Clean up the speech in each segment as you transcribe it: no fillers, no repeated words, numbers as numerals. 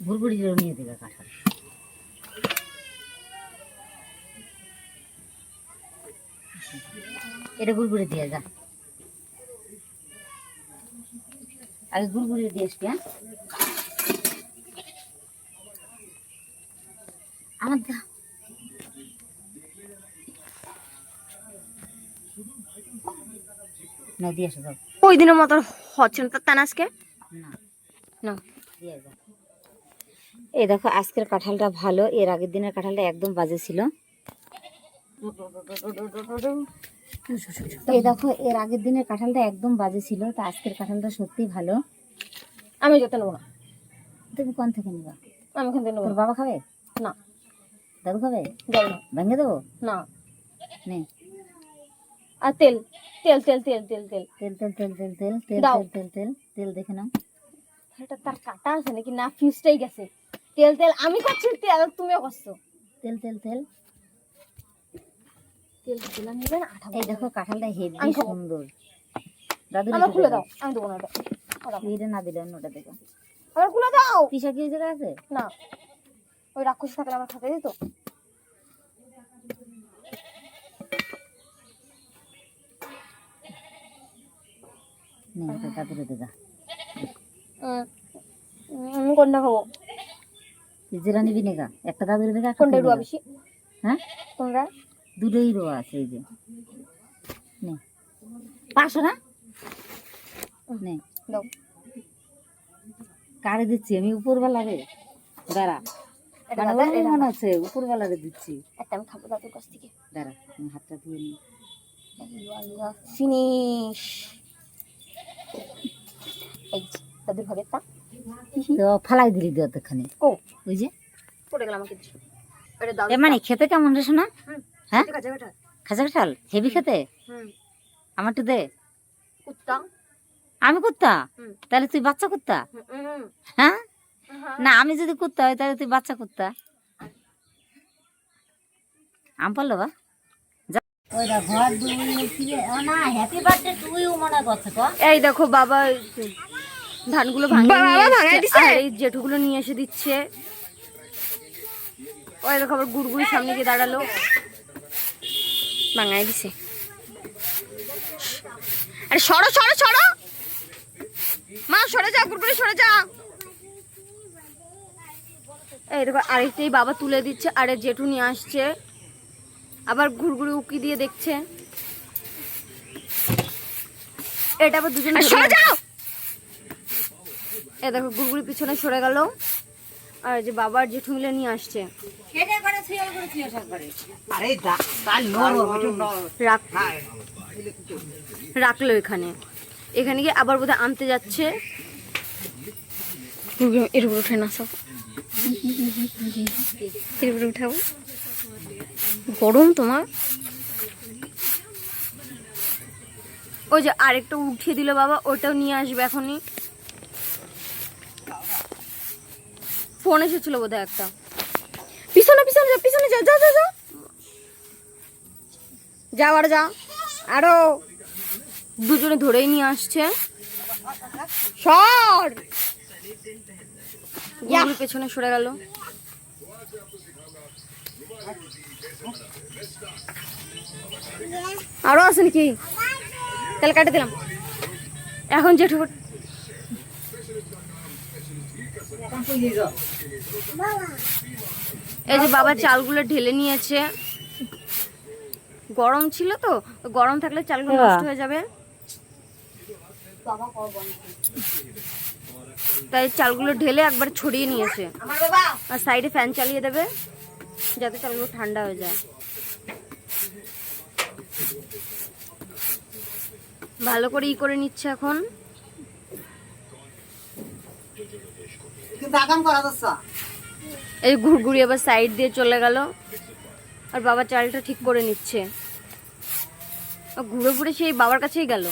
ভুলভুলি নিয়ে দেবে কাঁঠাল। এটা গুড়গুড়ি দিয়ে যা, আগে গুড়গুড়ি দিয়ে আসবি। হ্যাঁ আমার দা না দিয়ে আসো যাও। ওই দিনের মতো হচ্ছে না তার আজকে না না দিয়ে যা। এই দেখো আজকের কাঁঠালটা ভালো, এর আগের দিনের কাঁঠালটা একদম বাজে ছিল। এই দেখো এর আগের দিনের কাঁঠালটা একদম বাজে ছিল, তো আজকের কাঁঠালটা সত্যি ভালো। আমি যেতে নেবো না। তুমি কোন থেকে নিবা? আমি এখান থেকে নেবো। তোর বাবা খাবে না। দাদু খাবে? যাই না। ভেঙে দেবো না। নেই। আর তেল তেল তেল তেল তেল তেল তেল তেল তেল তেল তেল তেল দাও। তেল তেল তেল তেল দেখে নাও। এটা তার কাটা আছে নাকি না ফিউজটাই গেছে। তেল তেল আমি করছি, তেল তুমিও করছো। তেল তেল তেল তেল দিলাম নেবেন আঠা। এই দেখো কাঁঠালটা হেভি সুন্দর। দাদু আমার খুলে দাও, আমি দেবো না এটা। এটা না দিলে অন্যটা দেখো। আমার খুলে দাও। পিসা কি জায়গা আছে? না ওই রাক্ষস থাকলে আমার খাতে দিত। দাদুরে দেখা আমি কোনটা খাবো? জিরা নিবি নেগা একটা দাদুরে দেখা। কোনটা রুয়া বেশি? হ্যাঁ কোনটা? দুটোই রোয়া আছে। এই যে নে 500 না নে দাও। কারে দিচ্ছি আমি? উপরবেলারে দাঁড়া, মানে মনে হচ্ছে উপরবেলারে দিচ্ছি। একটা আমি খাবো দাদুর কাছ থেকে। দাঁড়া আমি হাতটা ধুয়ে নিই। ফিনিশ। এই দাদুর ভাগেরটা তো ফালাই দিলি দিয়ে অতখানি। ও ওই যে পড়ে গেল আমাকে। এটা দাও। এ মানে খেতে কেমন রে শোনা? হ্যাঁ ঠিক আছে বেটা। খাজা কাঁঠাল হেভি খেতে। আমার তো দে। কুত্তা আমি কুত্তা? তাহলে তুই বাচ্চা কুত্তা? হ্যাঁ না আমি যদি কুত্তা হয় তাহলে তুই বাচ্চা কুত্তা। আম পারলো বা এই দেখো বাবা ধানগুলো ভাঙিয়ে দিচ্ছে আর এই জেঠুগুলো নিয়ে এসে দিচ্ছে। ওই দেখো আবার গুড়গুড়ি সামনে গিয়ে দাঁড়ালো, ভাঙাই দিছে। আরে সরো সরো সরো মা, সরে যা গুড়গুড়ি সরে যা। এই দেখো আরেকটাই বাবা তুলে দিচ্ছে, আরে জেঠু নিয়ে আসছে। আবার ঘুরঘুরি উকি দিয়ে দেখছে। এটা আবার দুজন সরে যাও। এ দেখো ঘুরঘুরি পিছনে সরে গেল, আর যে বাবার জেঠু মিলে নিয়ে আসছে। রাখলো এখানে। এখানে গিয়ে আবার বোধহয় আনতে যাচ্ছে। এর উপর উঠে না সব, এর উপরে উঠাবো। গরম তোমার। ওই যে আরেকটা উঠিয়ে দিল বাবা, ওটাও নিয়ে আসবে এখনই। ফোন এসেছিল বোধহয় একটা। পিছনে পিছনে যা, পিছনে যা, যা যা যা যাও, আর যা। আরো দুজনে ধরেই নিয়ে আসছে। সর পেছনে সরে গেল। আরো আছে নাকি? তাহলে কাটে দিলাম এখন জেঠু। এই যে বাবা চালগুলো ঢেলে নিয়েছে। গরম ছিল তো, গরম থাকলে চালগুলো নষ্ট হয়ে যাবে, তাই চালগুলো ঢেলে একবার ছড়িয়ে নিয়েছে। আর সাইডে ফ্যান চালিয়ে দেবে যাতে চালগুলো ঠান্ডা হয়ে যায়। ভালো করে করে নিচ্ছে এখন। এই ঘুরঘুরি আবার সাইড দিয়ে চলে গেল, আর বাবা চালটা ঠিক করে নিচ্ছে। ঘুরে ঘুরে সেই বাবার কাছেই গেল।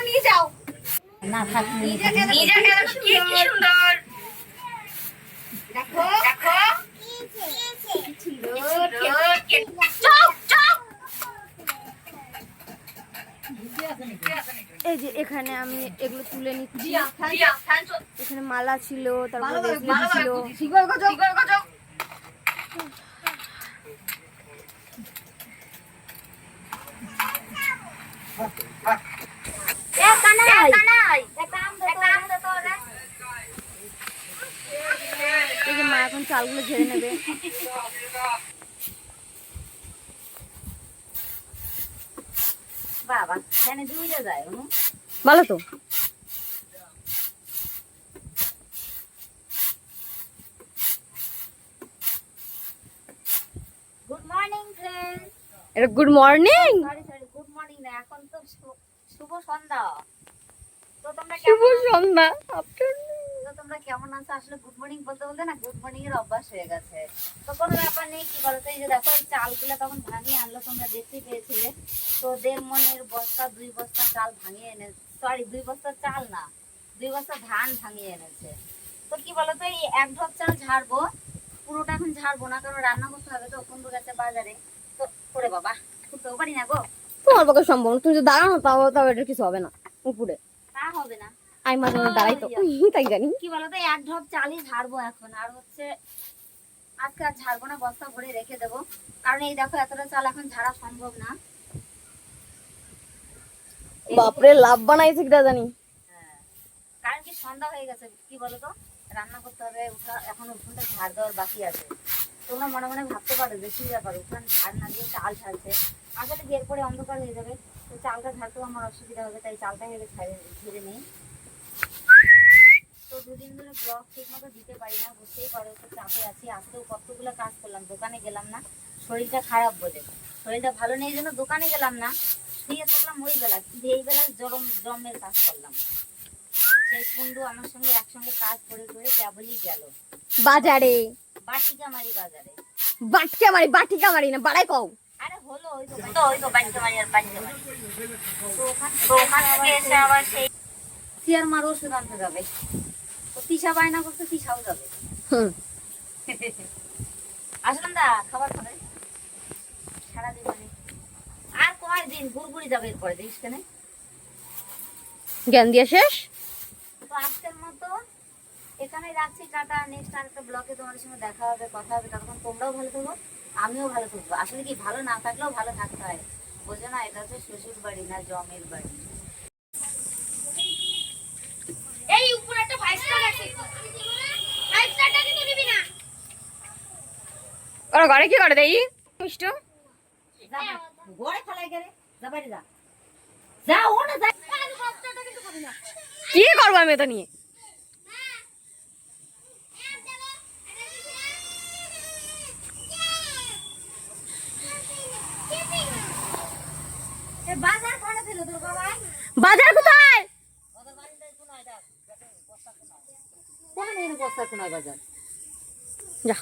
নিয়ে যাও না থাকলে সুন্দর। দেখো দেখো এই যে এখানে আমি এগুলো তুলে নিচ্ছি। এখানে মালা ছিল, তারপরে ব্রেসলেট ছিল। এই যে মা এখন চালগুলো ঝেড়ে নেবে। বাবা এখানে দুইটা যায় ভালো তো। Good morning friend. এটা good morning. Sorry good morning না, এখন তো শুভ সন্ধ্যা। তো তোমরা শুভ কেমন সন্ধ্যা। তো তোমরা কেমন আছো? আসলে গুড মর্নিং বলতে বলতে না গুড মর্নিং এর অভ্যাস হয়ে গেছে। তো কোনো ব্যাপার নেই, কি বলতো, এই যে দেখো এই চালগুলো তখন ভাঙিয়ে আনলো, তোমরা দেখতে পেয়েছিলে। তো 1.5 মণের বস্তা 2 বস্তা চাল ভাঙিয়ে এনে, সরি 2 বস্তা চাল না, 2 বস্তা ধান ভাঙিয়ে এনেছে। তো কি বলতো, এই 1 ঢপ চাল ঝাড়বো, পুরোটা এখন ঝাড়বো না, কারণ রান্না করতে হবে তো, কুমড়ো গেছে বাজারে। তো ওরে বাবা, করতেও পারি না গো। তোমার পক্ষে সম্ভব না, তুমি যদি দাঁড়ানো তাও তাও এটা কিছু হবে না উপরে। তা হবে না, আমি মাঝে মাঝে দাঁড়াই তো, তাই জানি। কি বলতো 1 ঢপ চালই ঝাড়বো এখন, আর হচ্ছে আজকে আর ঝাড়বো না, বস্তা ভরে রেখে দেবো। কারণ এই দেখো এতটা চাল এখন ঝাড়া সম্ভব না। বাপরে লাভ বানাইছে কিটা জানি। হ্যাঁ, কারণ কি সন্ধ্যা হয়ে গেছে, কি বলতো, রান্না করতে হবে, এখন উঠোনটা ঝাড় দেওয়ার বাকি আছে। তোমরা মনে মনে ভাবতে পারো যে কি ব্যাপার, উঠান ঝাড় না দিয়ে চাল ঝাড়ছে। আসলে কি এরপরে অন্ধকার হয়ে যাবে, তো চালটা ঝাড়তেও আমার অসুবিধা হবে, তাই চালটা হেলে ঝেড়ে নেই। তো 2 দিন ধরে ব্লগ ঠিক মতো দিতে পারি না, বুঝতেই পারো, তো চাপে আছি। আজকেও কতগুলো কাজ করলাম, দোকানে গেলাম না, শরীরটা খারাপ বলে, শরীরটা ভালো নেই জন্য দোকানে গেলাম না, শুয়ে থাকলাম ওই বেলা। কিন্তু এই বেলা জমের কাজ করলাম। সেই কুন্ডু আমার সঙ্গে একসঙ্গে কাজ করে করে কেবলই গেল বাজারে। বাটিকামারি বাজারে। বাটিকা মারি না, বাড়াই কও। আরে হলো ওই তো বাটিকামারি আর বাটিকামারি। তো ওখান থেকে এসে আবার সেই সিয়ার মার ওষুধ আনতে যাবে। তো তিশা বায়না করতে, তিশাও যাবে। আসলাম দা খাবার খাবে সারা জীবনে। আর কয়দিন ঘুরঘুরি যাবে এরপরে, দেখিস কেন। জ্ঞান দিয়া শেষ। তো আজকের মতো এখানেই রাখছি, টাটা। নেক্সট আরেকটা ব্লগে তোমাদের সঙ্গে দেখা হবে, কথা হবে। তখন তোমরাও ভালো থাকো, আমিও ভালো থাকবো। আসলে কি ভালো না থাকলেও ভালো থাকতে হয়, বোঝো না, এটা হচ্ছে শ্বশুর বাড়ি না জমের বাড়ি। এই উপরে একটা 5 স্টার আছে, 5 স্টারটা কিন্তু নিবি না। ওরা ঘরে কি করে দেই মিষ্ট? ঘরে খালাই গেলে যা, বাইরে যা, যা ও না যা। 5 স্টারটা কিন্তু খাবি না। কি করবো আমি এটা নিয়ে? বাজার করে দিল তোর বাবা। বাজার কোথায়? ওদের বাড়িতে কোনায় দেখ, বস্তা কোনায়। কোন বস্তা কোনায় বাজার? যা।